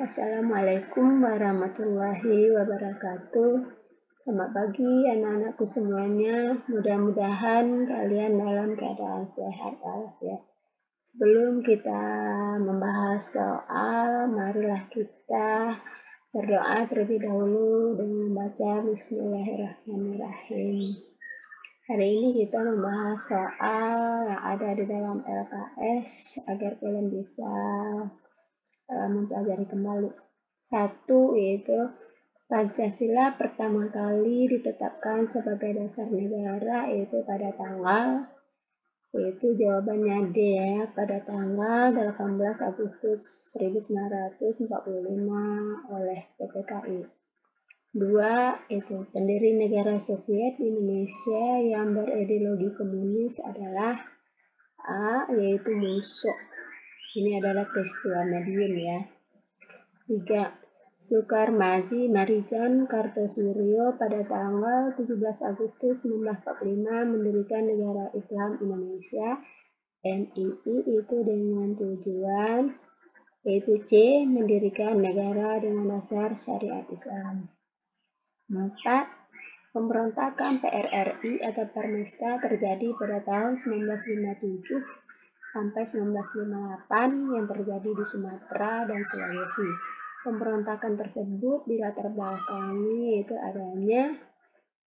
Assalamualaikum warahmatullahi wabarakatuh. Selamat pagi anak-anakku semuanya. Mudah-mudahan kalian dalam keadaan sehat walafiat. Sebelum kita membahas soal, marilah kita berdoa terlebih dahulu dengan membaca Bismillahirrahmanirrahim. Hari ini kita membahas soal yang ada di dalam LKS agar kalian bisa mempelajari kembali. Satu, yaitu Pancasila pertama kali ditetapkan sebagai dasar negara yaitu pada tanggal, yaitu jawabannya D ya, pada tanggal 18 Agustus 1945 oleh PPKI. Dua, itu pendiri negara Soviet Indonesia yang berideologi komunis adalah A, yaitu Musso. Ini adalah peristiwa medium ya. 3. Soekarmaji Marijan Kartosuryo pada tanggal 17 Agustus 1945 mendirikan Negara Islam Indonesia NII itu dengan tujuan yaitu C, mendirikan negara dengan dasar syariat Islam. 4. Pemberontakan PRRI atau Permesta terjadi pada tahun 1957 sampai 1958 yang terjadi di Sumatera dan Sulawesi. Pemberontakan tersebut dilatar belakangi yaitu adanya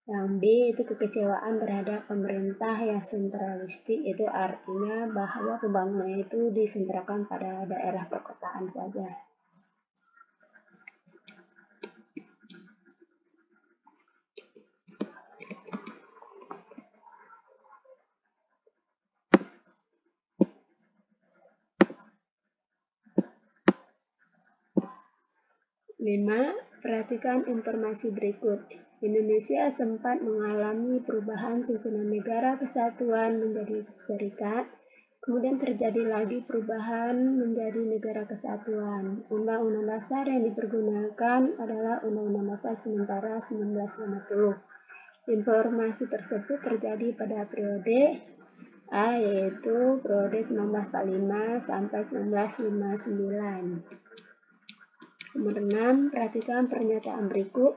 yang B itu kekecewaan terhadap pemerintah yang sentralistik, itu artinya bahwa pembangunan itu disentralkan pada daerah perkotaan saja. Lima, perhatikan informasi berikut. Indonesia sempat mengalami perubahan susunan negara kesatuan menjadi serikat, kemudian terjadi lagi perubahan menjadi negara kesatuan. Undang-undang dasar yang dipergunakan adalah Undang-Undang Dasar Sementara 1950. Informasi tersebut terjadi pada periode A, yaitu periode 1945 sampai 1959. Nomor 6, perhatikan pernyataan berikut.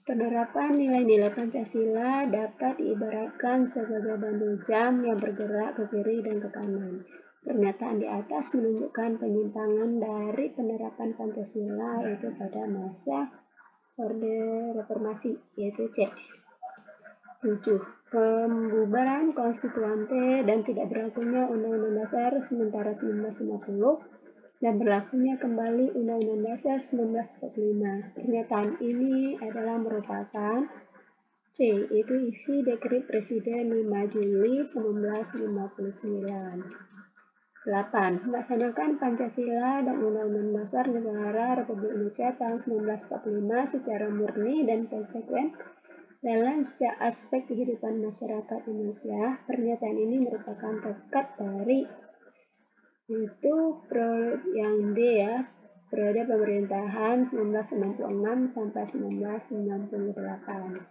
Penerapan nilai-nilai Pancasila dapat diibaratkan sebagai bandu jam yang bergerak ke kiri dan ke kanan. Pernyataan di atas menunjukkan penyimpangan dari penerapan Pancasila yaitu pada masa Orde Reformasi, yaitu C. 7. Pembubaran konstituante dan tidak berlakunya Undang-Undang Dasar Sementara 1950 dan berlakunya kembali Undang-Undang Dasar 1945. Pernyataan ini adalah merupakan C, itu isi dekret Presiden 5 Juli 1959. 8. Melaksanakan Pancasila dan Undang-Undang Dasar Negara Republik Indonesia tahun 1945 secara murni dan konsekuen dalam setiap aspek kehidupan masyarakat Indonesia. Pernyataan ini merupakan tekad dari itu yang D ya, periode pemerintahan 1966 sampai 1998.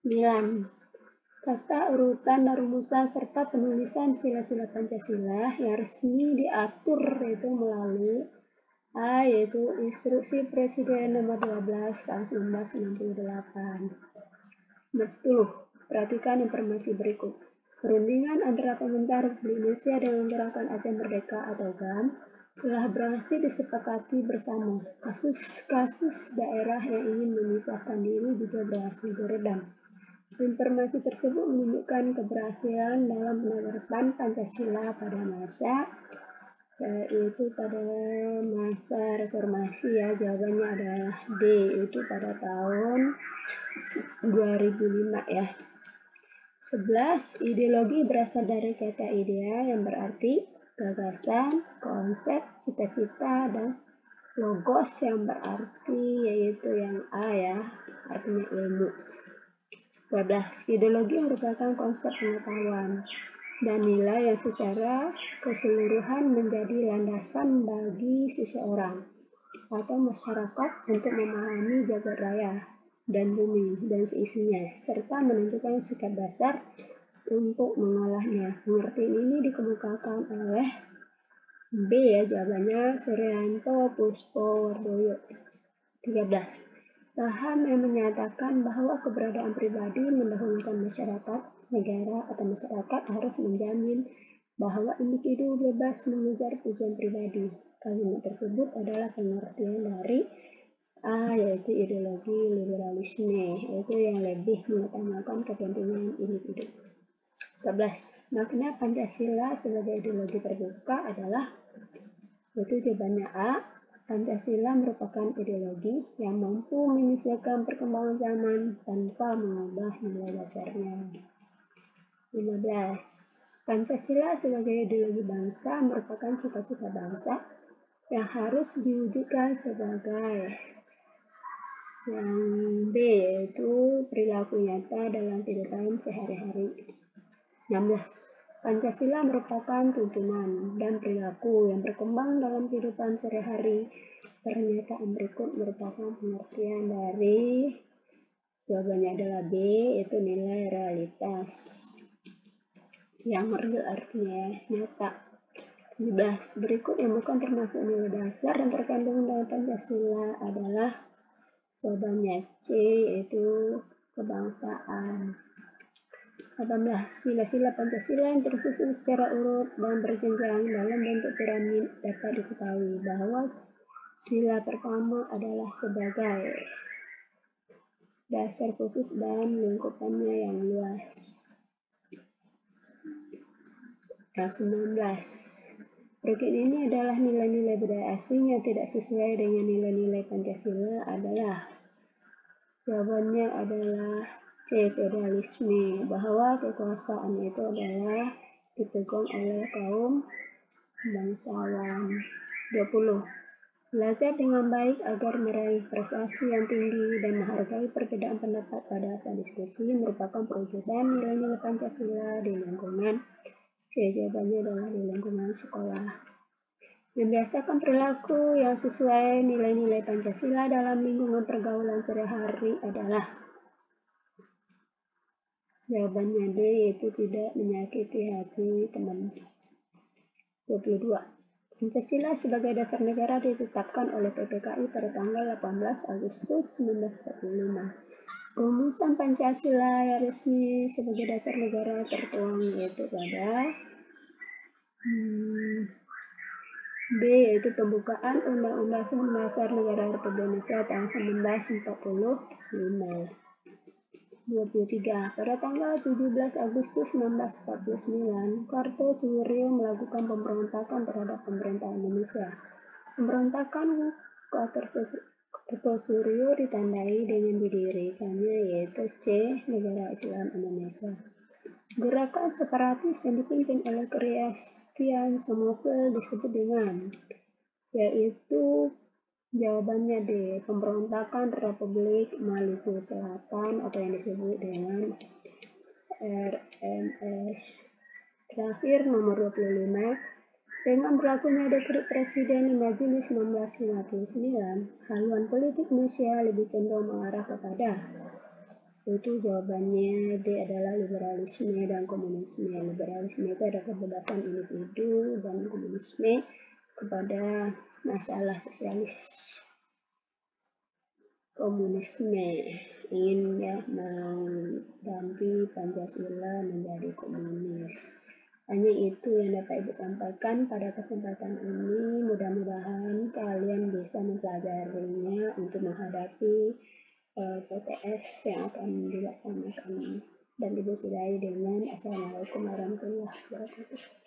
9. Tata urutan dan rumusan serta penulisan sila-sila Pancasila yang resmi diatur yaitu melalui A, yaitu Instruksi Presiden nomor 12 tahun 1968. Nomor 10. Perhatikan informasi berikut. Perundingan antara pemerintah Republik Indonesia dengan Gerakan Aceh Merdeka atau GAM telah berhasil disepakati bersama. Kasus-kasus daerah yang ingin memisahkan diri juga berhasil diredam. Informasi tersebut menunjukkan keberhasilan dalam penerapan Pancasila pada masa yaitu pada masa reformasi ya. Jawabannya adalah D, itu pada tahun 2005 ya. 11. Ideologi berasal dari kata idea yang berarti gagasan, konsep, cita-cita, dan logos yang berarti yaitu yang A ya, artinya ilmu. 12. Ideologi merupakan konsep pengetahuan dan nilai yang secara keseluruhan menjadi landasan bagi seseorang atau masyarakat untuk memahami jagat raya dan bumi dan seisinya, serta menentukan sikap dasar untuk mengolahnya. Pengertian ini dikemukakan oleh B ya jawabannya Suryanto Puspowardoyo. 13. Paham yang menyatakan bahwa keberadaan pribadi mendahulukan masyarakat, negara atau masyarakat harus menjamin bahwa individu bebas mengejar tujuan pribadi. Kalimat tersebut adalah pengertian dari A, yaitu ideologi liberalisme, yaitu yang lebih mengutamakan kepentingan individu. 14. Makna Pancasila sebagai ideologi terbuka adalah, yaitu jawabannya A, Pancasila merupakan ideologi yang mampu menyesuaikan perkembangan zaman tanpa mengubah nilai dasarnya. 15. Pancasila sebagai ideologi bangsa merupakan cita-cita bangsa yang harus diwujudkan sebagai yang B, yaitu perilaku nyata dalam kehidupan sehari-hari. 16. Pancasila merupakan tuntunan dan perilaku yang berkembang dalam kehidupan sehari-hari. Pernyataan berikut merupakan pengertian dari, jawabannya adalah B, yaitu nilai realitas. Yang real artinya nyata. 17. Berikut yang bukan termasuk nilai dasar dan terkandung dalam Pancasila adalah, jawabannya C, yaitu kebangsaan. 18. Sila-sila Pancasila yang tersusun secara urut dan berjenjang dalam bentuk piramid dapat diketahui bahwa sila pertama adalah sebagai dasar khusus dan lingkupannya yang luas. Yang 19. Berikut ini adalah nilai-nilai budaya asing yang tidak sesuai dengan nilai-nilai Pancasila adalah, jawabannya adalah C, feodalisme, bahwa kekuasaan itu adalah dipegang oleh kaum bangsawan. 20. Belajar dengan baik agar meraih prestasi yang tinggi dan menghargai perbedaan pendapat pada saat diskusi merupakan perwujudan nilai-nilai Pancasila di lingkungan. C, jawabannya adalah di lingkungan sekolah. Membiasakan perilaku yang sesuai nilai-nilai Pancasila dalam lingkungan pergaulan sehari-hari adalah, jawabannya D, yaitu tidak menyakiti hati teman. 22. Pancasila sebagai dasar negara ditetapkan oleh PPKI pada tanggal 18 Agustus 1945. Rumusan Pancasila yang resmi sebagai dasar negara tertuang yaitu pada B, yaitu pembukaan Undang-Undang Dasar Negara Republik Indonesia tahun 1945. 23. Pada tanggal 17 Agustus 1949, Kartosuryo melakukan pemberontakan terhadap pemerintah Indonesia. Pemberontakan Kartosuryo ditandai dengan didirikannya yaitu C, Negara Islam Indonesia. Gerakan separatis yang dipimpin oleh Christian Somerville disebut dengan, yaitu jawabannya D, pemberontakan Republik Maluku Selatan atau yang disebut dengan RMS. Terakhir nomor 25, dengan berlakunya dekret Presiden 5 Juli 1959, haluan politik Indonesia lebih cenderung mengarah kepada, itu jawabannya D adalah liberalisme dan komunisme. Liberalisme itu ada kebebasan individu dan komunisme kepada masalah sosialis. Komunisme ingin mengganti Pancasila menjadi komunis. Hanya itu yang dapat Ibu sampaikan pada kesempatan ini. Mudah-mudahan kalian bisa mempelajarinya untuk menghadapi PTS yang akan dilaksanakan. Dan Ibu sudahi dengan Assalamualaikum warahmatullahi wabarakatuh.